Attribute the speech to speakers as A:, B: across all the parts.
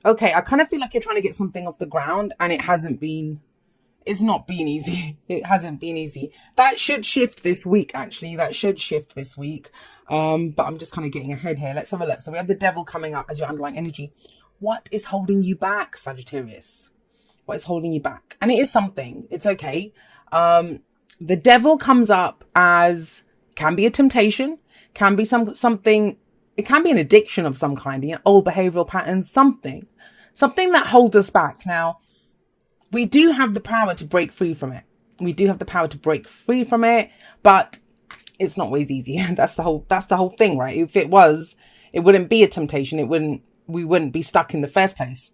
A: okay, I kind of feel like you're trying to get something off the ground, and it's not been easy. It hasn't been easy. That should shift this week, actually. That should shift this week. But I'm just kind of getting ahead here. Let's have a look. So we have the devil coming up as your underlying energy. What is holding you back, Sagittarius? What is holding you back? And it is something. It's okay. The devil comes up as, can be a temptation, can be something, it can be an addiction of some kind, old behavioral patterns, something that holds us back. Now, we do have the power to break free from it. We do have the power to break free from it, but it's not always easy. That's the whole thing, right? If it was, it wouldn't be a temptation. We wouldn't be stuck in the first place.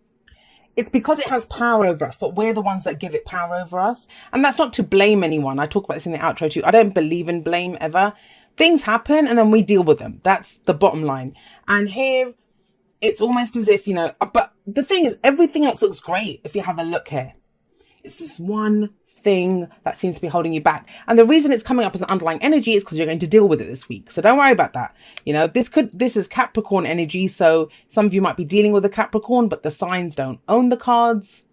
A: It's because it has power over us, but we're the ones that give it power over us. And that's not to blame anyone. I talk about this in the outro too. I don't believe in blame ever. Things happen and then we deal with them. That's the bottom line. And here, it's almost as if, but the thing is, everything else looks great if you have a look here. It's this one thing that seems to be holding you back. And the reason it's coming up as an underlying energy is because you're going to deal with it this week. So don't worry about that. This is Capricorn energy. So some of you might be dealing with a Capricorn, but the signs don't own the cards.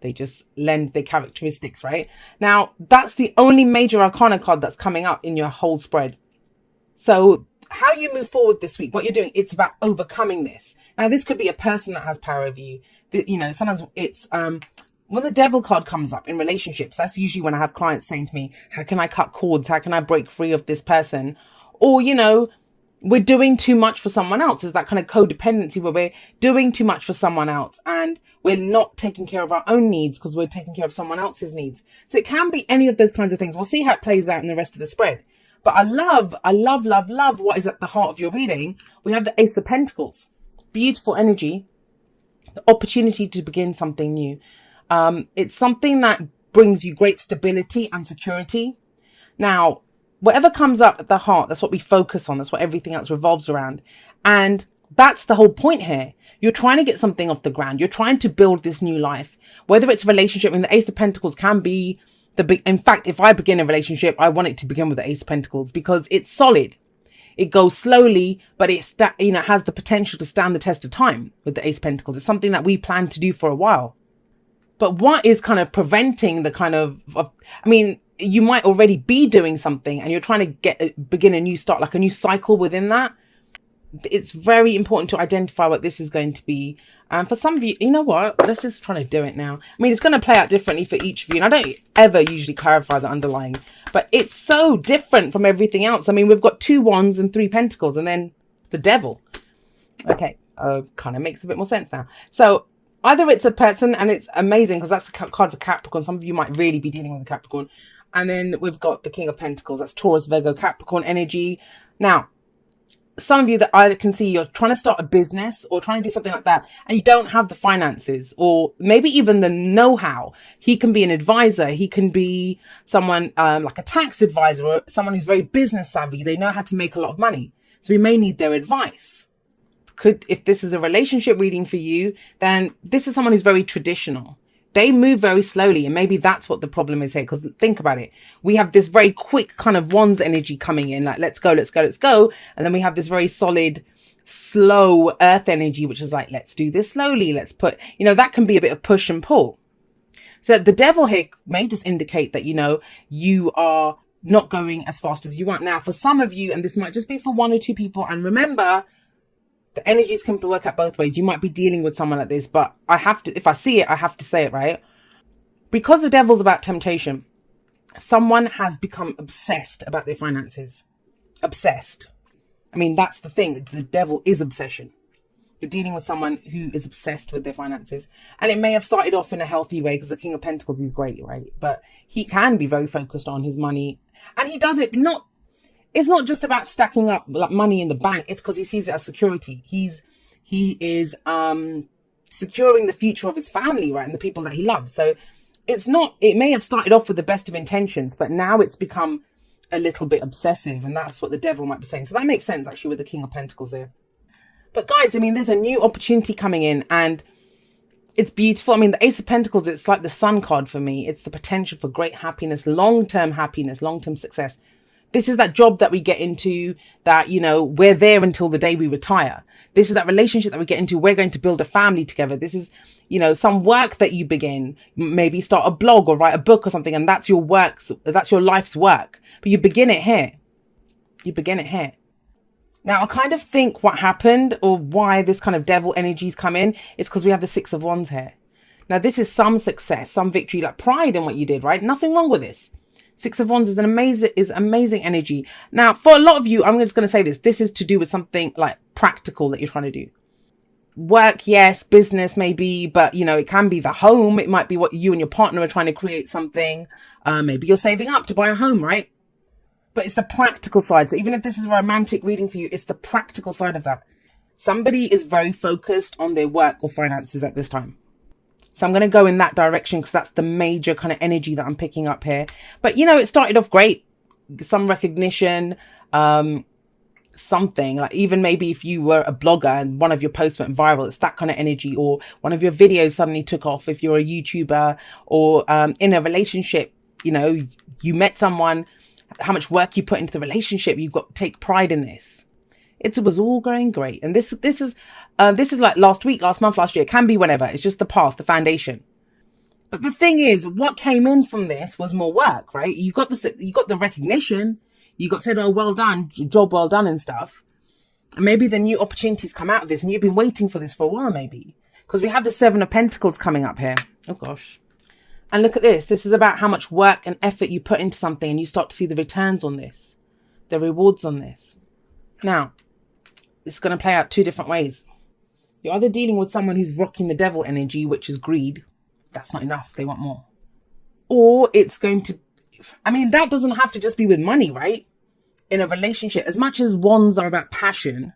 A: They just lend their characteristics, right? Now, that's the only major arcana card that's coming up in your whole spread. So how you move forward this week, what you're doing, it's about overcoming this. Now, this could be a person that has power over you. Sometimes it's, when the devil card comes up in relationships, that's usually when I have clients saying to me, how can I cut cords? How can I break free of this person? Or, we're doing too much for someone else. There's that kind of codependency where we're doing too much for someone else and we're not taking care of our own needs because we're taking care of someone else's needs. So it can be any of those kinds of things. We'll see how it plays out in the rest of the spread. But I love what is at the heart of your reading. We have the Ace of Pentacles. Beautiful energy. The opportunity to begin something new. It's something that brings you great stability and security. Now, whatever comes up at the heart, that's what we focus on. That's what everything else revolves around. And that's the whole point here. You're trying to get something off the ground. You're trying to build this new life, whether it's a relationship. The Ace of Pentacles can be in fact, if I begin a relationship, I want it to begin with the Ace of Pentacles because it's solid. It goes slowly, but it has the potential to stand the test of time with the Ace of Pentacles. It's something that we plan to do for a while. But what is kind of preventing the kind of you might already be doing something and you're trying to begin a new start, like a new cycle within that. It's very important to identify what this is going to be. And for some of you, you know what? Let's just try to do it now. It's going to play out differently for each of you. And I don't ever usually clarify the underlying, but it's so different from everything else. We've got 2 wands and 3 pentacles and then the devil. Okay. Kind of makes a bit more sense now. So either it's a person, and it's amazing because that's the card for Capricorn. Some of you might really be dealing with a Capricorn. And then we've got the King of Pentacles. That's Taurus, Virgo, Capricorn energy. Now, some of you that I can see, you're trying to start a business or trying to do something like that, and you don't have the finances or maybe even the know-how. He can be an advisor. He can be someone like a tax advisor or someone who's very business savvy. They know how to make a lot of money. So we may need their advice. If this is a relationship reading for you, then this is someone who's very traditional. They move very slowly, and maybe that's what the problem is here. Because think about it. We have this very quick kind of wands energy coming in, like let's go, let's go, let's go. And then we have this very solid, slow earth energy, which is like, let's do this slowly. Let's put, that can be a bit of push and pull. So the devil here may just indicate that, you are not going as fast as you want. Now, for some of you, and this might just be for 1 or 2 people, and remember, the energies can work out both ways. You might be dealing with someone like this, but if I see it, I have to say it, right? Because the devil's about temptation, someone has become obsessed about their finances. Obsessed. That's the thing. The devil is obsession. You're dealing with someone who is obsessed with their finances. And it may have started off in a healthy way because the King of Pentacles is great, right? But he can be very focused on his money. And he does it it's not just about stacking up like money in the bank. It's because he sees it as security. He is securing the future of his family, right? And the people that he loves. So it may have started off with the best of intentions, but now it's become a little bit obsessive. And that's what the devil might be saying. So that makes sense actually with the King of Pentacles there. But guys, there's a new opportunity coming in and it's beautiful. The Ace of Pentacles, it's like the Sun card for me. It's the potential for great happiness, long-term success. This is that job that we get into that, you know, we're there until the day we retire. This is that relationship that we get into. We're going to build a family together. This is, you know, some work that you begin, maybe start a blog or write a book or something. And that's your work. That's your life's work. But you begin it here. You begin it here. Now, I kind of think what happened or why this kind of devil energies come in is because we have the Six of Wands here. Now, this is some success, some victory, like pride in what you did, right? Nothing wrong with this. Six of Wands is amazing energy. Now, for a lot of you, I'm just going to say this. This is to do with something like practical that you're trying to do. Work, yes. Business, maybe. But, you know, it can be the home. It might be what you and your partner are trying to create something. Maybe you're saving up to buy a home, right? But it's the practical side. So even if this is a romantic reading for you, it's the practical side of that. Somebody is very focused on their work or finances at this time. So I'm going to go in that direction because that's the major kind of energy that I'm picking up here. But, you know, it started off great. Some recognition, something like even maybe if you were a blogger and one of your posts went viral, it's that kind of energy, or one of your videos suddenly took off. If you're a YouTuber or in a relationship, you know, you met someone, how much work you put into the relationship, you've got to take pride in this. It was all going great. And this is like last week, last month, last year. It can be whenever. It's just the past, the foundation. But the thing is, what came in from this was more work, right? You got the recognition. You got said, oh, well done, job well done and stuff. And maybe the new opportunities come out of this and you've been waiting for this for a while, maybe. Because we have the Seven of Pentacles coming up here. Oh, gosh. And look at this. This is about how much work and effort you put into something and you start to see the returns on this, the rewards on this. Now, it's going to play out two different ways. You're either dealing with someone who's rocking the devil energy, which is greed. That's not enough. They want more. Or it's going to, I mean, that doesn't have to just be with money, right? In a relationship, as much as wands are about passion,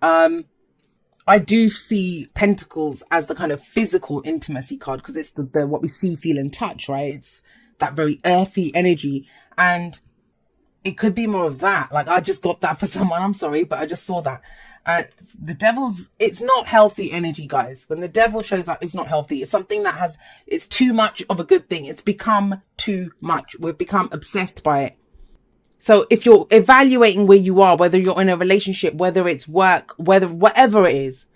A: I do see Pentacles as the kind of physical intimacy card because it's the what we see, feel and touch, right? It's that very earthy energy. And it could be more of that. Like I just got that for someone. I'm sorry, but I just saw that. The devil's, it's not healthy energy, guys. When the devil shows up, it's not healthy. It's something that it's too much of a good thing. It's become too much. We've become obsessed by it. So if you're evaluating where you are, whether you're in a relationship, whether it's work, whatever it is,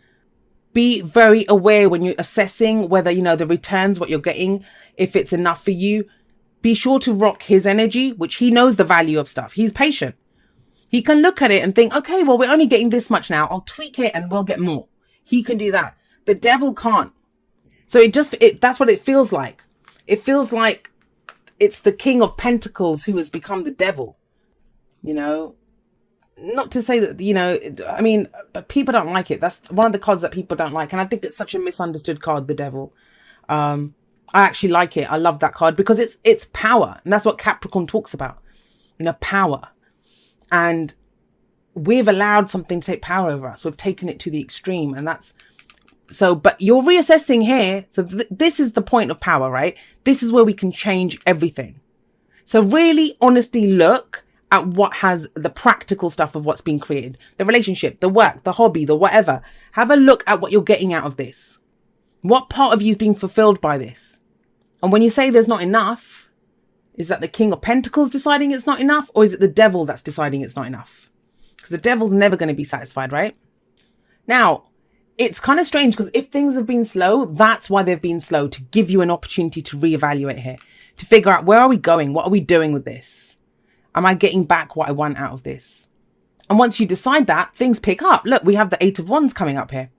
A: be very aware when you're assessing whether, you know, the returns, what you're getting, if it's enough for you. Be sure to rock his energy, which he knows the value of stuff. He's patient. He can look at it and think, okay, well, we're only getting this much now. I'll tweak it and we'll get more. He can do that. The devil can't. So that's what it feels like. It feels like it's the King of Pentacles who has become the devil. You know, not to say that, you know, I mean, but people don't like it. That's one of the cards that people don't like. And I think it's such a misunderstood card, the devil. I actually like it. I love that card because it's power. And that's what Capricorn talks about, you know, power. And we've allowed something to take power over us. We've taken it to the extreme. And that's so, but you're reassessing here. So this is the point of power, right? This is where we can change everything. So really honestly look at what has the practical stuff of what's being created, the relationship, the work, the hobby, the whatever. Have a look at what you're getting out of this. What part of you is being fulfilled by this? And when you say there's not enough, is that the King of Pentacles deciding it's not enough? Or is it the devil that's deciding it's not enough? Because the devil's never going to be satisfied, right? Now, it's kind of strange because if things have been slow, that's why they've been slow, to give you an opportunity to reevaluate here, to figure out where are we going? What are we doing with this? Am I getting back what I want out of this? And once you decide that, things pick up. Look, we have the Eight of Wands coming up here.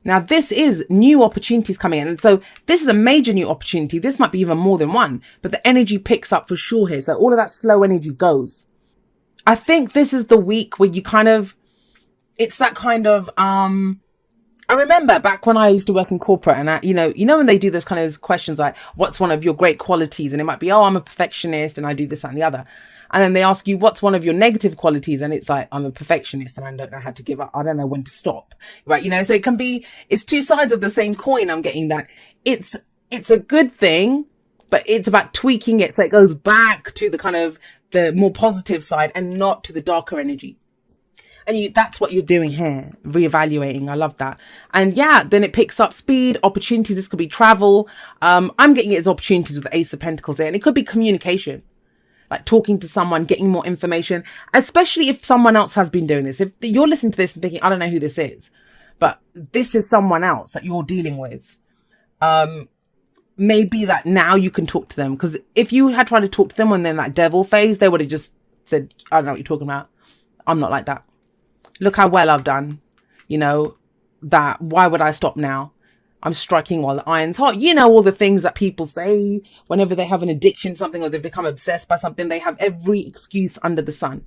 A: Now, this is new opportunities coming in. And so this is a major new opportunity. This might be even more than one, but the energy picks up for sure here. So all of that slow energy goes. I think this is the week where you kind of, it's that kind of, I remember back when I used to work in corporate and you know, when they do those kind of questions like, what's one of your great qualities? And it might be, oh, I'm a perfectionist and I do this, that, and the other. And then they ask you, what's one of your negative qualities? And it's like, I'm a perfectionist and I don't know how to give up. I don't know when to stop. Right. You know, so it can be, it's two sides of the same coin. I'm getting that. It's a good thing, but it's about tweaking it. So it goes back to the kind of the more positive side and not to the darker energy. And that's what you're doing here, reevaluating. I love that. And yeah, then it picks up speed, opportunities. This could be travel. I'm getting it as opportunities with the Ace of Pentacles there. And it could be communication. like talking to someone, getting more information, especially if someone else has been doing this. If you're listening to this and thinking, I don't know who this is, but this is someone else that you're dealing with. Maybe that now you can talk to them, because if you had tried to talk to them when they're in that devil phase, they would have just said, I don't know what you're talking about. I'm not like that. Look how well I've done. You know, that why would I stop now? I'm striking while the iron's hot. You know, all the things that people say whenever they have an addiction to something, or they've become obsessed by something. They have every excuse under the sun.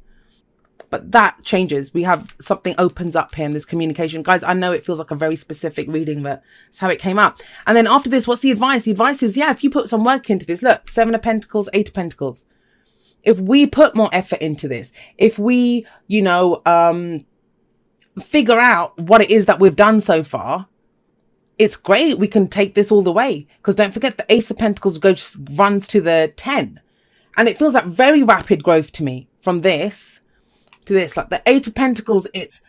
A: But that changes. We have something opens up here in this communication. Guys, I know it feels like a very specific reading, but it's how it came up. And then after this, what's the advice? The advice is, yeah, if you put some work into this, look, 7 of Pentacles, 8 of Pentacles. If we put more effort into this, if we, you know, figure out what it is that we've done so far, it's great. We can take this all the way. Because don't forget, the Ace of Pentacles runs to the 10. And it feels like very rapid growth to me from this to this. Like the 8 of Pentacles, it's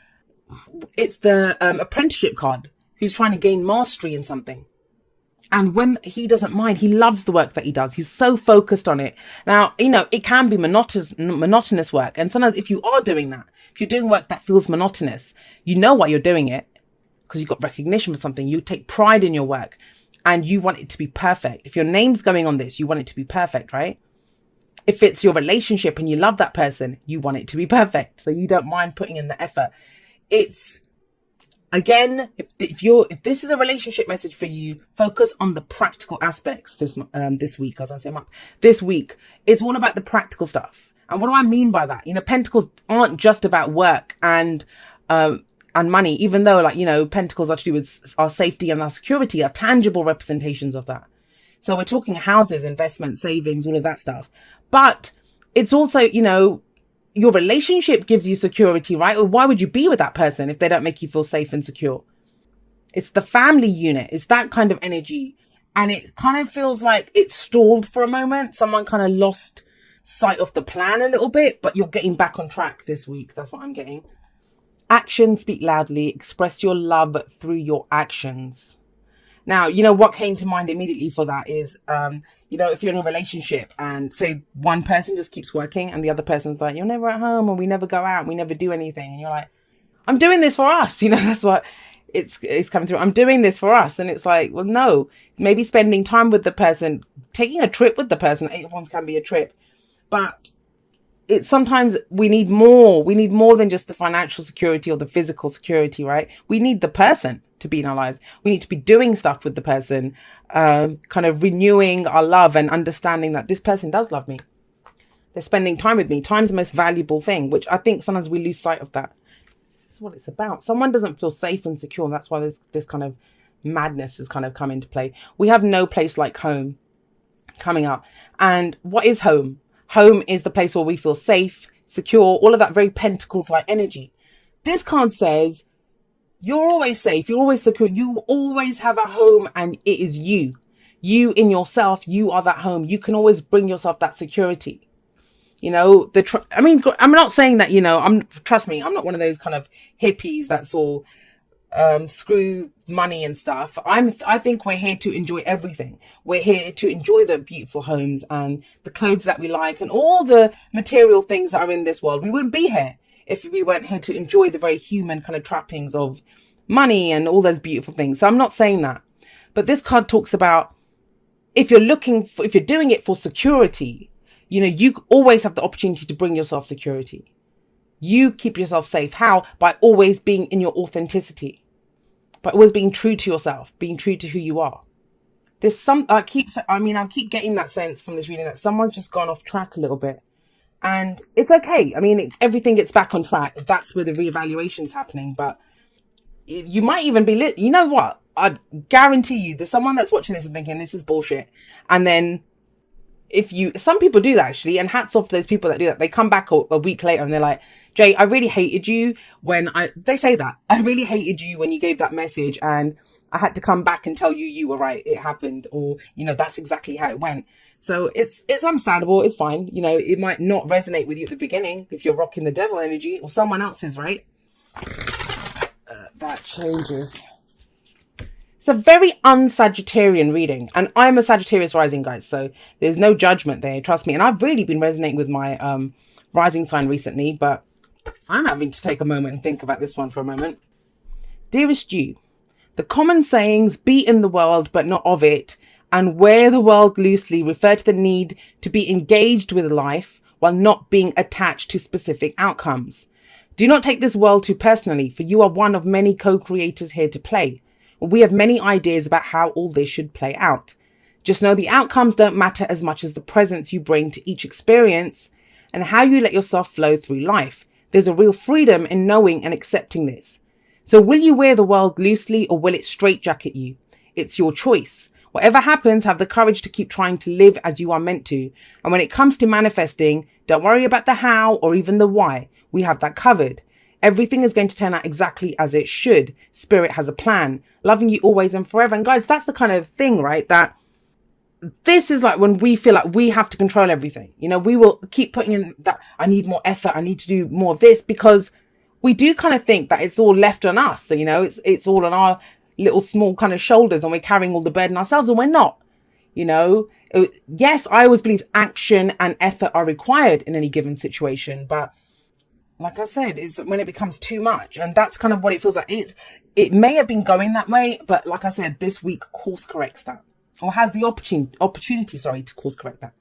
A: the apprenticeship card, who's trying to gain mastery in something. And when he doesn't mind, he loves the work that he does. He's so focused on it. Now, you know, it can be monotonous work. And sometimes if you are doing that, if you're doing work that feels monotonous, you know why you're doing it, because you've got recognition for something. You take pride in your work and you want it to be perfect. If your name's going on this, you want it to be perfect, right? If it's your relationship and you love that person, you want it to be perfect. So you don't mind putting in the effort. It's, again, if this is a relationship message for you, focus on the practical aspects this week. As I say, this week, it's all about the practical stuff. And what do I mean by that? You know, Pentacles aren't just about work and money, even though, like, you know, Pentacles are to do with our safety and our security, are tangible representations of that. So we're talking houses, investment, savings, all of that stuff. But it's also, you know, your relationship gives you security, right? Or why would you be with that person if they don't make you feel safe and secure? It's the family unit. It's that kind of energy. And it kind of feels like it's stalled for a moment. Someone kind of lost sight of the plan a little bit, but you're getting back on track this week. That's what I'm getting. Actions speak loudly. Express your love through your actions. Now, you know, what came to mind immediately for that is, you know, if you're in a relationship and say one person just keeps working and the other person's like, you're never at home, or we never go out, we never do anything. And you're like, I'm doing this for us. You know, that's what it's coming through. I'm doing this for us. And it's like, well, no, maybe spending time with the person, taking a trip with the person. 8 of Wands can be a trip, but it's sometimes we need more. We need more than just the financial security or the physical security, right? We need the person to be in our lives. We need to be doing stuff with the person, kind of renewing our love and understanding that this person does love me. They're spending time with me. Time's the most valuable thing, which I think sometimes we lose sight of that. This is what it's about. Someone doesn't feel safe and secure. And that's why this kind of madness has kind of come into play. We have no place like home coming up. And what is home? Home is the place where we feel safe, secure, all of that very Pentacles-like energy. This card says, you're always safe, you're always secure, you always have a home, and it is you. You in yourself, you are that home. You can always bring yourself that security. You know, I mean, I'm not saying that, you know, trust me, I'm not one of those kind of hippies that's all screw money and stuff. I think we're here to enjoy everything. We're here to enjoy the beautiful homes and the clothes that we like and all the material things that are in this world. We wouldn't be here if we weren't here to enjoy the very human kind of trappings of money and all those beautiful things. So I'm not saying that, but this card talks about if you're doing it for security, you know, you always have the opportunity to bring yourself security. You keep yourself safe. How? By always being in your authenticity, by always being true to yourself, being true to who you are. I keep getting that sense from this reading that someone's just gone off track a little bit, and it's okay. I mean, everything gets back on track. That's where the reevaluation's happening. But you might even be you know what? I guarantee you there's someone that's watching this and thinking this is bullshit. And then some people do that actually, and hats off to those people that do that. They come back a week later and they're like, Jay, I really hated you when they say that. I really hated you when you gave that message, and I had to come back and tell you you were right. It happened, or, you know, that's exactly how it went. So it's understandable. It's fine. You know, it might not resonate with you at the beginning if you're rocking the devil energy, or someone else's, right? That changes. It's a very un-Sagittarian reading. And I'm a Sagittarius rising, guys, so there's no judgment there. Trust me. And I've really been resonating with my rising sign recently, but I'm having to take a moment and think about this one for a moment. Dearest you, the common sayings, be in the world but not of it, and wear the world loosely refer to the need to be engaged with life while not being attached to specific outcomes. Do not take this world too personally, for you are one of many co-creators here to play. We have many ideas about how all this should play out. Just know the outcomes don't matter as much as the presence you bring to each experience and how you let yourself flow through life. There's a real freedom in knowing and accepting this. So will you wear the world loosely or will it straitjacket you? It's your choice. Whatever happens, have the courage to keep trying to live as you are meant to. And when it comes to manifesting, don't worry about the how or even the why. We have that covered. Everything is going to turn out exactly as it should. Spirit has a plan. Loving you always and forever. And guys, that's the kind of thing, right? That this is like when we feel like we have to control everything. You know, we will keep putting in that I need more effort. I need to do more of this because we do kind of think that it's all left on us. So, you know, it's all on our little small kind of shoulders and we're carrying all the burden ourselves and we're not. You know, yes, I always believe action and effort are required in any given situation. But like I said, it's when it becomes too much. And that's kind of what it feels like. It may have been going that way. But like I said, this week course corrects that or has the opportunity to course correct that.